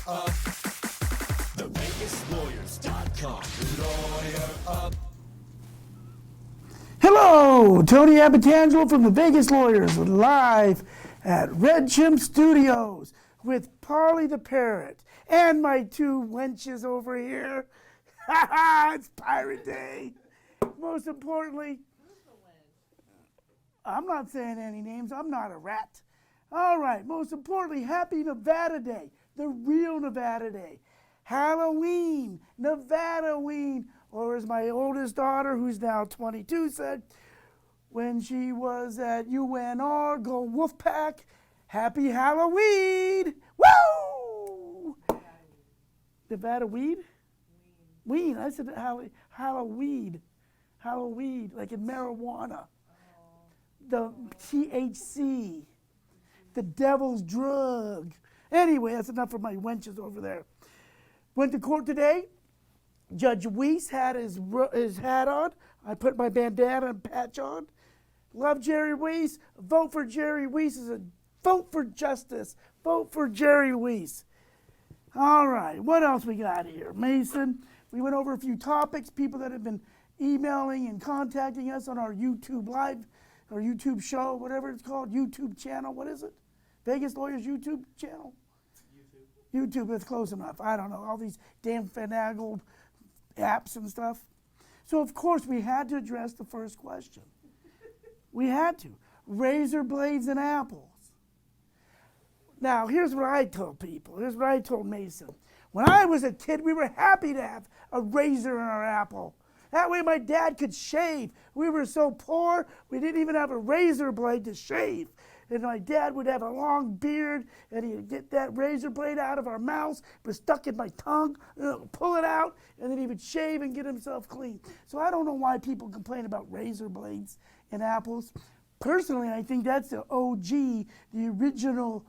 up. TheVegasLawyers.com. Lawyer up. Hello, Tony Abbatangelo from the Vegas Lawyers, live at Red Chimp Studios with Polly the Parrot and my two wenches over here. Ha ha! It's Pirate Day. Most importantly, I'm not saying any names. I'm not a rat. All right. Most importantly, happy Nevada Day, the real Nevada Day. Halloween, Nevada-ween, or as my oldest daughter, who's now 22, said when she was at UNR, go Wolfpack, happy Halloween. Woo! Nevada weed? Weed. I said Halloween. Halloween, like in marijuana. The THC, the devil's drug. Anyway, that's enough for my wenches over there. Went to court today. Judge Weiss had his hat on. I put my bandana and patch on. Love Jerry Weiss. Vote for Jerry Weiss. Is a vote for justice. Vote for Jerry Weiss. All right, what else we got here? Mason, we went over a few topics, people that have been emailing and contacting us on our YouTube live, or YouTube show, whatever it's called, YouTube channel. What is it? Vegas Lawyers YouTube channel? YouTube, that's close enough. I don't know, all these damn finagled apps and stuff. So, of course, we had to address the first question. We had to. Razor blades and apples. Now, here's what I told people. Here's what I told Mason. When I was a kid, we were happy to have a razor in our apple. That way my dad could shave. We were so poor, we didn't even have a razor blade to shave. And my dad would have a long beard, and he'd get that razor blade out of our mouths. It was stuck in my tongue, pull it out, and then he would shave and get himself clean. So I don't know why people complain about razor blades and apples. Personally, I think that's the OG, the original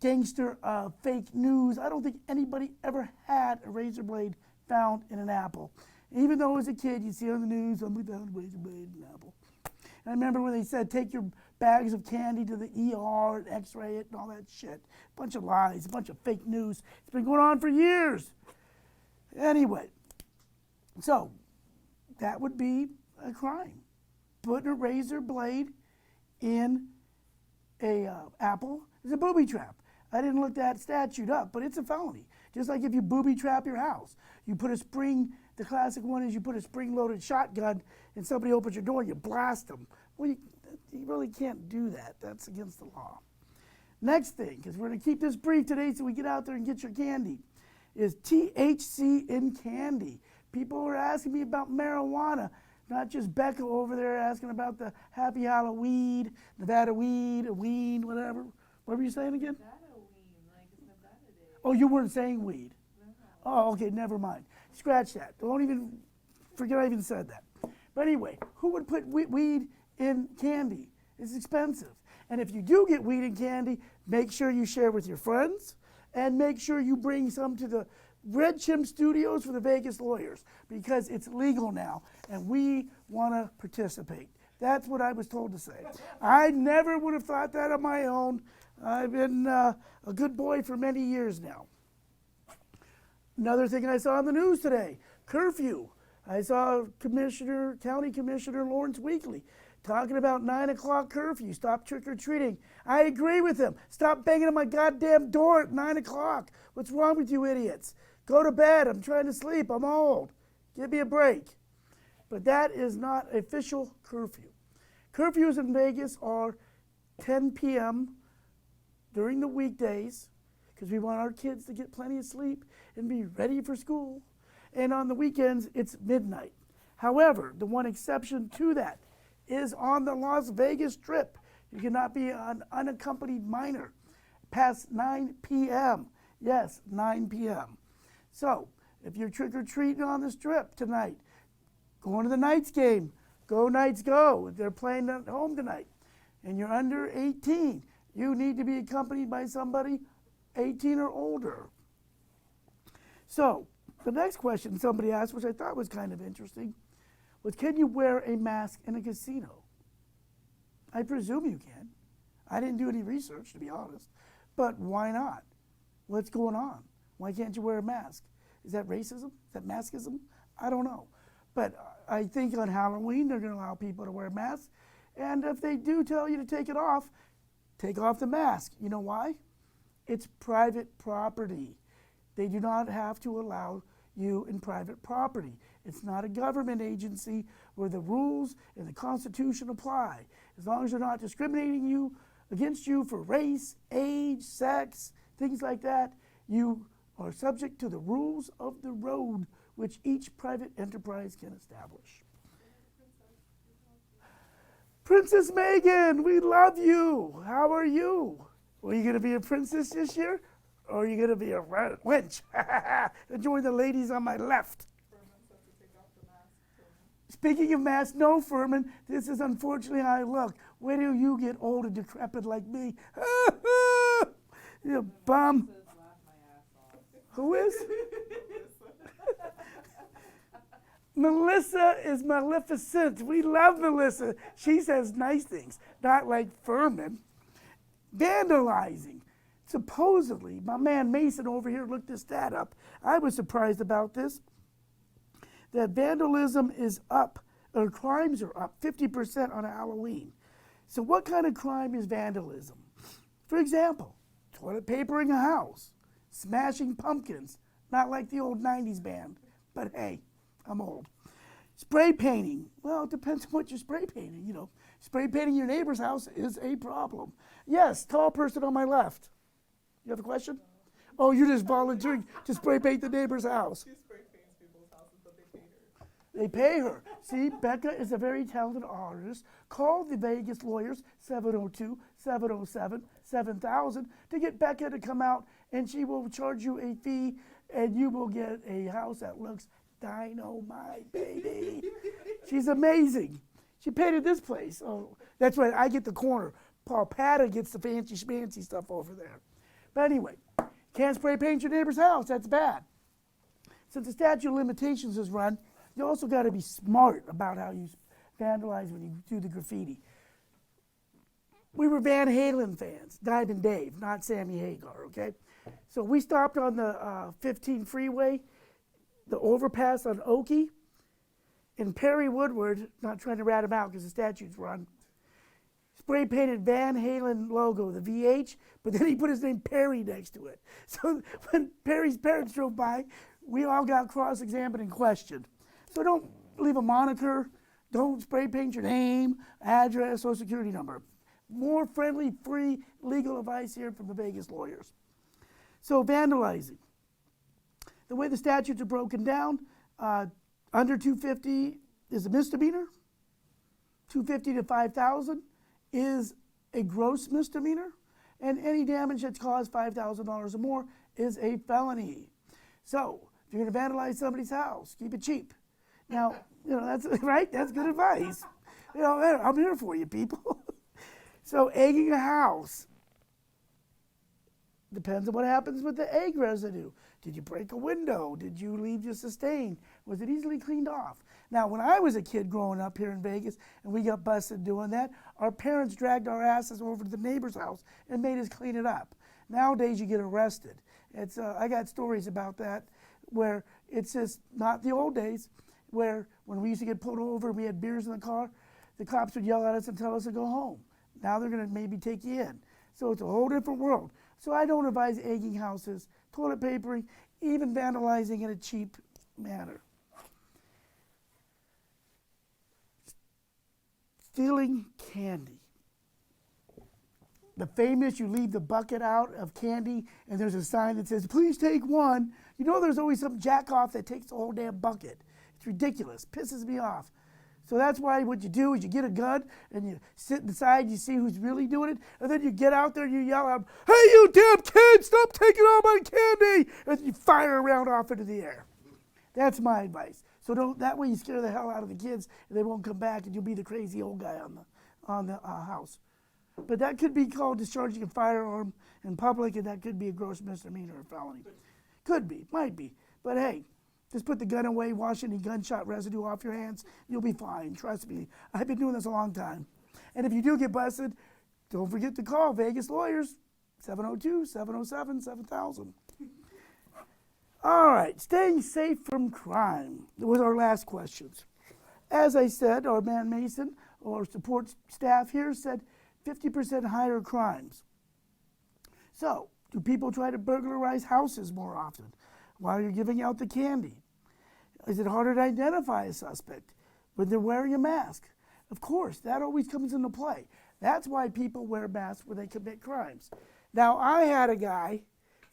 gangster fake news. I don't think anybody ever had a razor blade found in an apple. Even though as a kid, you see on the news, somebody found a razor blade in an apple. And I remember when they said, take your bags of candy to the ER and x-ray it and all that shit. Bunch of lies, a bunch of fake news. It's been going on for years. Anyway, so that would be a crime. Putting a razor blade in a apple is a booby trap. I didn't look that statute up, but it's a felony. Just like if you booby trap your house. You put a spring, the classic one is you put a spring-loaded shotgun and somebody opens your door and you blast them. Well, you really can't do that. That's against the law. Next thing, because we're going to keep this brief today so we get out there and get your candy, is THC in candy. People are asking me about marijuana, not just Becca over there asking about the Happy Halloween, Nevada weed, a weed, whatever. What were you saying again? Nevada weed, like it's Nevada Day. Oh, you weren't saying weed. No. Oh, okay, never mind. Scratch that. Don't even forget I even said that. But anyway, who would put weed in candy? It's expensive. And if you do get weed in candy, make sure you share with your friends and make sure you bring some to the Red Chimp Studios for the Vegas Lawyers because it's legal now and we want to participate. That's what I was told to say. I never would have thought that on my own. I've been a good boy for many years now. Another thing I saw on the news today, curfew. I saw County Commissioner Lawrence Weekly talking about 9 o'clock curfew, stop trick-or-treating. I agree with him. Stop banging on my goddamn door at 9 o'clock. What's wrong with you idiots? Go to bed. I'm trying to sleep. I'm old. Give me a break. But that is not official curfew. Curfews in Vegas are 10 p.m. during the weekdays because we want our kids to get plenty of sleep and be ready for school. And on the weekends, it's midnight. However, the one exception to that is on the Las Vegas Strip. You cannot be an unaccompanied minor past 9 p.m. Yes, 9 p.m. So, if you're trick-or-treating on the Strip tonight, going to the Knights game, go Knights go. If they're playing at home tonight, and you're under 18, you need to be accompanied by somebody 18 or older. So, the next question somebody asked, which I thought was kind of interesting, was can you wear a mask in a casino? I presume you can. I didn't do any research, to be honest. But why not? What's going on? Why can't you wear a mask? Is that racism? Is that maskism? I don't know. But I think on Halloween, they're going to allow people to wear masks. And if they do tell you to take off the mask. You know why? It's private property. They do not have to allow you in private property. It's not a government agency where the rules and the Constitution apply. As long as they're not discriminating against you for race, age, sex, things like that, you are subject to the rules of the road which each private enterprise can establish. Princess Megan, we love you. How are you? Are you going to be a princess this year? Or are you going to be a wench? Join the ladies on my left. Speaking of masks, no, Furman, this is unfortunately how I look. Wait till you get old and decrepit like me. You bum. Who is? Melissa is Maleficent. We love Melissa. She says nice things, not like Furman. Vandalizing. Supposedly, my man Mason over here looked this stat up. I was surprised about this. That vandalism is up, or crimes are up 50% on Halloween. So what kind of crime is vandalism? For example, toilet papering a house, smashing pumpkins, not like the old 90s band, but hey, I'm old. Spray painting, well, it depends on what you're spray painting, you know. Spray painting your neighbor's house is a problem. Yes, tall person on my left. You have a question? Oh, you're just volunteering to spray paint the neighbor's house. She spray paints people's houses, but they pay her. They pay her. See, Becca is a very talented artist. Call the Vegas lawyers, 702-707-7000, to get Becca to come out, and she will charge you a fee, and you will get a house that looks dynamite, baby. She's amazing. She painted this place. Oh, that's right, I get the corner. Paul Pata gets the fancy schmancy stuff over there. But anyway, can't spray paint your neighbor's house. That's bad. Since the statute of limitations is run, you also got to be smart about how you vandalize when you do the graffiti. We were Van Halen fans, Diamond Dave, not Sammy Hagar, okay? So we stopped on the 15 freeway, the overpass on Oakey, and Perry Woodward, not trying to rat him out because the statute's run, spray painted Van Halen logo, the VH, but then he put his name Perry next to it. So when Perry's parents drove by, we all got cross-examined and questioned. So don't leave a moniker, don't spray paint your name, address, social security number. More friendly, free legal advice here from the Vegas lawyers. So vandalizing. The way the statutes are broken down, under 250 is a misdemeanor, 250 to 5,000 is a gross misdemeanor, and any damage that's caused $5,000 or more is a felony. So if you're going to vandalize somebody's house, keep it cheap. Now, you know, that's right, that's good advice. You know, I'm here for you, people. So egging a house. Depends on what happens with the egg residue. Did you break a window? Did you leave just a stain? Was it easily cleaned off? Now, when I was a kid growing up here in Vegas and we got busted doing that, our parents dragged our asses over to the neighbor's house and made us clean it up. Nowadays, you get arrested. I got stories about that where it's just not the old days where when we used to get pulled over and we had beers in the car, the cops would yell at us and tell us to go home. Now they're going to maybe take you in. So it's a whole different world. So I don't advise egging houses, toilet papering, even vandalizing in a cheap manner. Stealing candy. The famous, you leave the bucket out of candy and there's a sign that says, please take one. You know there's always some jack-off that takes the whole damn bucket. It's ridiculous, pisses me off. So that's why what you do is you get a gun and you sit inside, you see who's really doing it, and then you get out there and you yell out, hey you damn kids, stop taking all my candy! And you fire a round off into the air. That's my advice. So that way you scare the hell out of the kids and they won't come back and you'll be the crazy old guy on the house. But that could be called discharging a firearm in public, and that could be a gross misdemeanor or felony. Could be, might be. But hey, just put the gun away, wash any gunshot residue off your hands, you'll be fine, trust me. I've been doing this a long time. And if you do get busted, don't forget to call Vegas lawyers, 702-707-7000. All right, staying safe from crime was our last questions. As I said, our man Mason, our support staff here, said 50% higher crimes. So, do people try to burglarize houses more often while you're giving out the candy? Is it harder to identify a suspect when they're wearing a mask? Of course, that always comes into play. That's why people wear masks when they commit crimes. Now, I had a guy,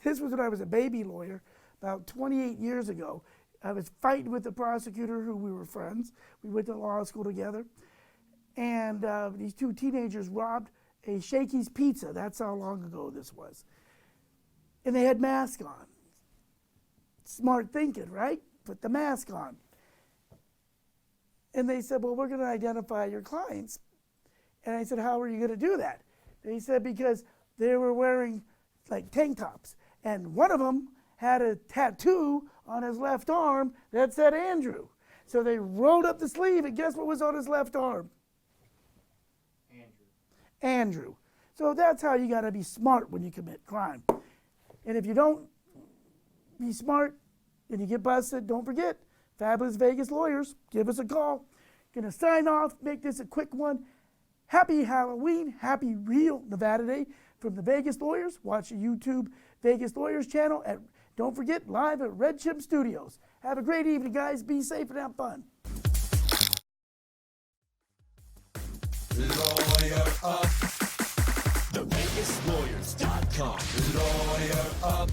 this was when I was a baby lawyer, about 28 years ago. I was fighting with the prosecutor who we were friends. We went to law school together. And these two teenagers robbed a Shakey's Pizza. That's how long ago this was. And they had masks on. Smart thinking, right? Put the mask on. And they said, well, we're going to identify your clients. And I said, how are you going to do that? They said, because they were wearing like tank tops. And one of them had a tattoo on his left arm that said Andrew. So they rolled up the sleeve, and guess what was on his left arm? Andrew. So that's how you got to be smart when you commit crime. And if you don't be smart and you get busted, don't forget, Fabulous Vegas Lawyers, give us a call. Gonna sign off, make this a quick one. Happy Halloween, happy real Nevada Day from the Vegas Lawyers. Watch the YouTube Vegas Lawyers channel. Don't forget, live at Red Chip Studios. Have a great evening, guys. Be safe and have fun. Lawyer up. TheVegasLawyers.com. Lawyer up.